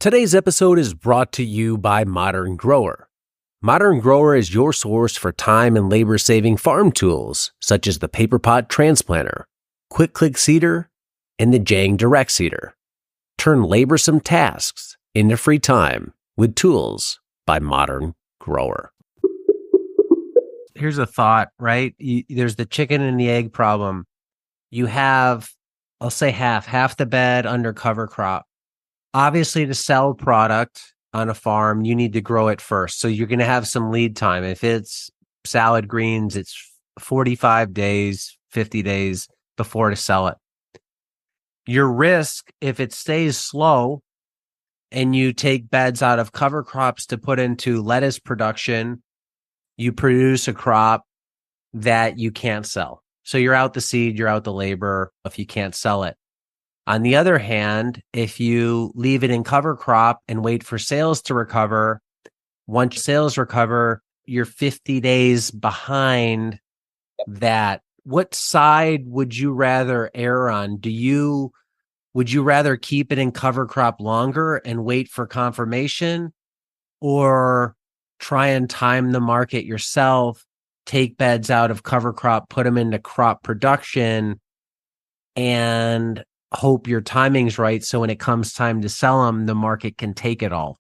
Today's episode is brought to you by Modern Grower. Modern Grower is your source for time and labor-saving farm tools, such as the Paper Pot Transplanter, Quick Click Seeder, and the Jang Direct Seeder. Turn laborsome tasks into free time with tools by Modern Grower. Here's a thought, right? There's the chicken and the egg problem. You have, I'll say half the bed under cover crop. Obviously, to sell product on a farm, you need to grow it first. So you're going to have some lead time. If it's salad greens, it's 45 days, 50 days before to sell it. Your risk, if it stays slow and you take beds out of cover crops to put into lettuce production, you produce a crop that you can't sell. So you're out the seed, you're out the labor if you can't sell it. On the other hand, if you leave it in cover crop and wait for sales to recover, once sales recover, you're 50 days behind that. What side would you rather err on? Would you rather keep it in cover crop longer and wait for confirmation, or try and time the market yourself, take beds out of cover crop, put them into crop production, and hope your timing's right so when it comes time to sell them, the market can take it all?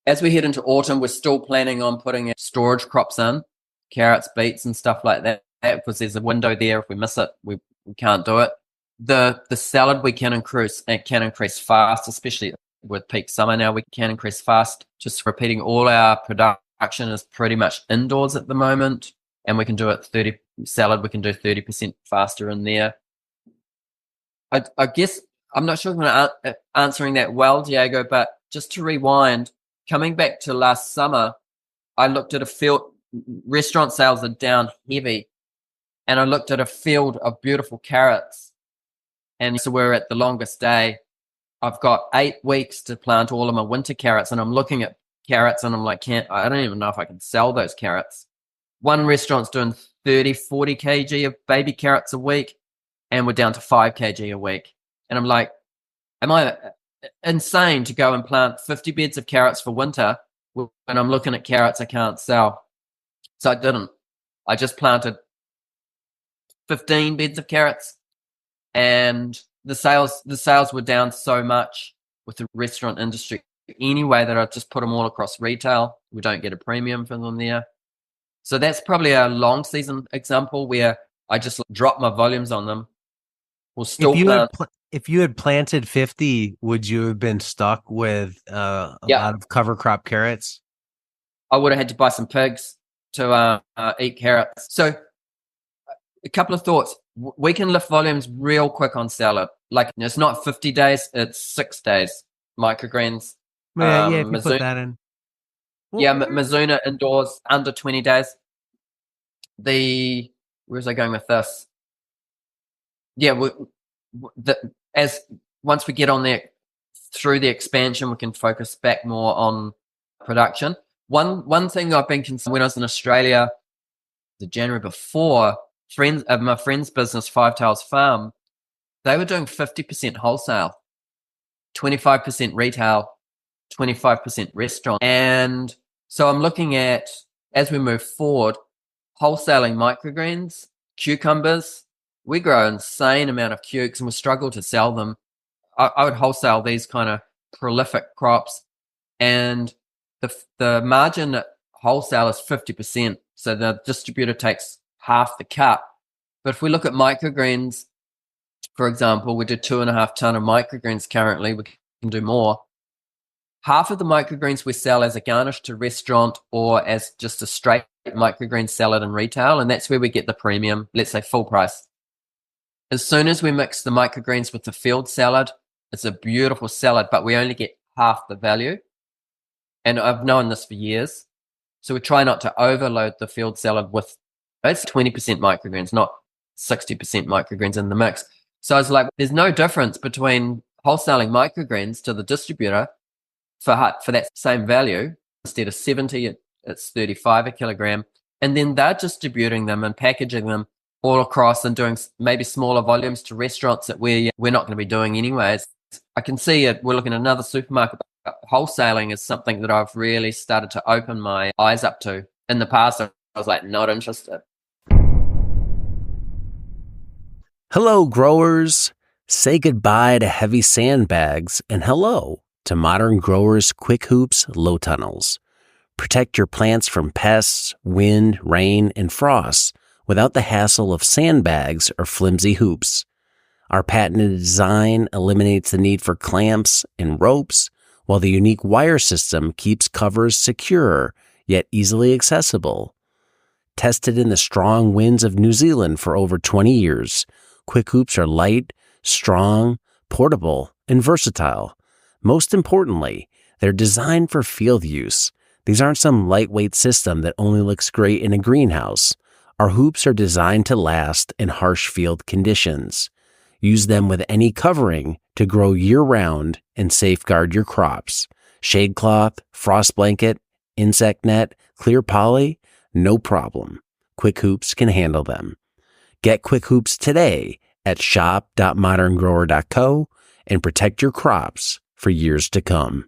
As we head into autumn, we're still planning on putting storage crops in, carrots, beets, and stuff like that, because there's a window there. If we miss it, we can't do it. The salad we can increase, and can increase fast, especially with peak summer now. We can increase fast. Just repeating, all our production is pretty much indoors at the moment, and we can do it 30% faster in there. I guess I'm not sure if I'm answering that well, Diego, but just to rewind, coming back to last summer, I looked at a field. Restaurant sales are down heavy, and I looked at a field of beautiful carrots, and so we're at the longest day. I've got 8 weeks to plant all of my winter carrots, and I'm looking at carrots, and I'm like, I don't even know if I can sell those carrots. One restaurant's doing 30-40 kg of baby carrots a week, and we're down to 5 kg a week. And I'm like, am I insane to go and plant 50 beds of carrots for winter when I'm looking at carrots I can't sell? So I didn't. I just planted 15 beds of carrots, and the sales were down so much with the restaurant industry anyway that I just put them all across retail. We don't get a premium for them there. So that's probably a long season example where I just drop my volumes on them. We'll still if you had planted 50, would you have been stuck with a lot of cover crop carrots? I would have had to buy some pigs to eat carrots. So a couple of thoughts. We can lift volumes real quick on salad. Like, it's not 50 days, it's 6 days. Microgreens. Yeah, if you put that in. Mizuna indoors under 20 days. Where's I going with this? Yeah, once we get on there through the expansion, we can focus back more on production. One thing I've been concerned when I was in Australia, the January before, my friend's business, Five Tails Farm, they were doing 50% wholesale, 25% retail, 25% restaurant. And so I'm looking at, as we move forward, wholesaling microgreens, cucumbers. We grow an insane amount of cukes, and we struggle to sell them. I would wholesale these kind of prolific crops, and the margin at wholesale is 50%. So the distributor takes half the cut. But if we look at microgreens, for example, we do 2.5 ton of microgreens currently. We can do more. Half of the microgreens we sell as a garnish to restaurant or as just a straight microgreen salad in retail, and that's where we get the premium, let's say full price. As soon as we mix the microgreens with the field salad, it's a beautiful salad, but we only get half the value. And I've known this for years. So we try not to overload the field salad with, it's 20% microgreens, not 60% microgreens in the mix. So I was like, there's no difference between wholesaling microgreens to the distributor for that same value. Instead of 70, it's 35 a kilogram. And then they're distributing them and packaging them all across and doing maybe smaller volumes to restaurants that we're not going to be doing anyways. I can see it. We're looking at another supermarket wholesaling is something that I've really started to open my eyes up to. In the past, I was like not interested. Hello, growers. Say goodbye to heavy sandbags and hello to Modern Growers Quick Hoops Low Tunnels. Protect your plants from pests, wind, rain, and frost without the hassle of sandbags or flimsy hoops. Our patented design eliminates the need for clamps and ropes, while the unique wire system keeps covers secure yet easily accessible. Tested in the strong winds of New Zealand for over 20 years, Quick Hoops are light, strong, portable, and versatile. Most importantly, they're designed for field use. These aren't some lightweight system that only looks great in a greenhouse. Our hoops are designed to last in harsh field conditions. Use them with any covering to grow year-round and safeguard your crops. Shade cloth, frost blanket, insect net, clear poly, no problem. Quick Hoops can handle them. Get Quick Hoops today at shop.moderngrower.co and protect your crops for years to come.